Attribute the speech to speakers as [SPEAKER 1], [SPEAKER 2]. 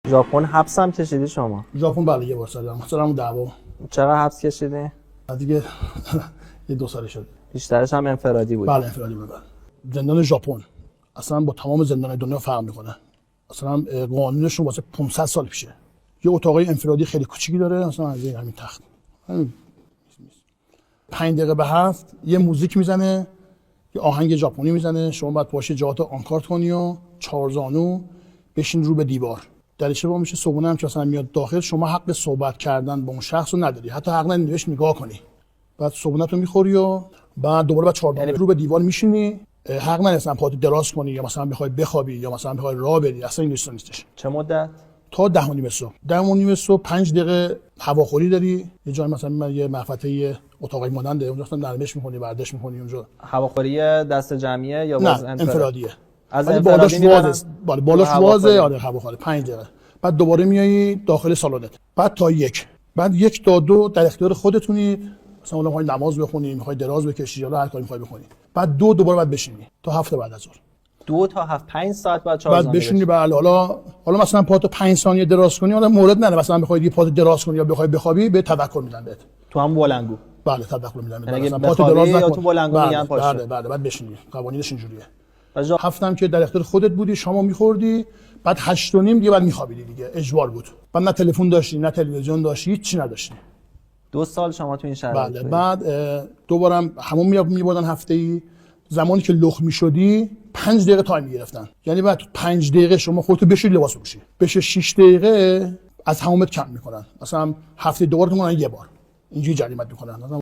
[SPEAKER 1] ژاپن حبس هم کشیدی شما؟
[SPEAKER 2] ژاپن بله یه بار زدم، مثلا دعوا.
[SPEAKER 1] چقدر حبس کشیدی؟
[SPEAKER 2] دیگه یه 2 سال شد.
[SPEAKER 1] بیشترش هم انفرادی بود.
[SPEAKER 2] بله انفرادی بود. زندان ژاپن اصلا با تمام زندان دنیا فرق میکنه. اصلا قانونشون واسه 500 سال پیشه. یه اتاقای انفرادی خیلی کوچیکی داره، مثلا از همین تخت. 5 دقیقه به 7 یه موزیک میزنه، یه آهنگ ژاپنی میزنه، شما باید پاشه جهات آنکارت کنی و 4 زانو بشین رو به دیوار. در اشتباه میشه صبحونه هم که مثلا میاد داخل، شما حق صحبت کردن با اون شخص رو نداری، حتی حق نداری بهش نگاه کنی. بعد صبحونه رو میخوری و بعد دوباره بعد 4 رو به دیوار میشینی، حق نداری مثلا پاتو دراز کنی یا مثلا بخوای بخوابی یا مثلا بخوای راه بری، اصلا این نیستش.
[SPEAKER 1] چه مدت؟
[SPEAKER 2] تا 10:30 صبح. 10:30 صبح 5 دقیقه هواخوری داری، یه جای مثلا یه محفظه اتاقی ماننده، اونجا مثلا نرمش می‌کنی، ورزش می‌کنی اونجا.
[SPEAKER 1] هواخوری دست جمعیه یا باز
[SPEAKER 2] انفرادیه؟
[SPEAKER 1] از
[SPEAKER 2] بالاش وازه، بالاش وازه، آره هواخوری 5 دقیقه. بعد دوباره میای داخل سالنت. بعد تا 1. بعد 1 تا 2 در اختیار خودتونید. مثلا اون می‌خوای نماز بخونی، می‌خوای دراز بکشی یا هر کاری می‌خوای بکنی. بعد 2 دوباره بعد بشینی تا 7 بعد از ظهر.
[SPEAKER 1] 2 تا 7 5 ساعت بعد 4
[SPEAKER 2] بعد بشینی. بله حالا مثلا پاتو 5 ثانیه دراز کنی، حالا مورد نداره، مثلا بخوای یه پاتو دراز کنی یا بخوای بخوابی به تذکر میدن بهت.
[SPEAKER 1] تو هم بلنگو؟
[SPEAKER 2] بله تذکر میدن.
[SPEAKER 1] مثلا پاتو دراز نکن یا تو بلنگو میگن پاشه.
[SPEAKER 2] بله بعد بشینی. قوانینش اینجوریه. هفتم که در اختیار خودت بودی، شما میخوردی، بعد 8 و نیم دیگه بعد میخوابیدی دیگه، اجبار بود. بعد نه تلفن داشتی، نه تلویزیون داشتی، هیچ چی نداشتی.
[SPEAKER 1] 2 سال شما تو این شرایط؟
[SPEAKER 2] بله. بعد دوبارم همون میبردن هفته‌ای. زمانی که لخ میشدی 5 دقیقه تایم میگرفتن، یعنی بعد 5 دقیقه شما خودتو بشوری لباس بپوشی، بشه 6 دقیقه از همومت کم میکنن، مثلا هفته دوباره میکنن یه بار اینجوری جریمت میکنن.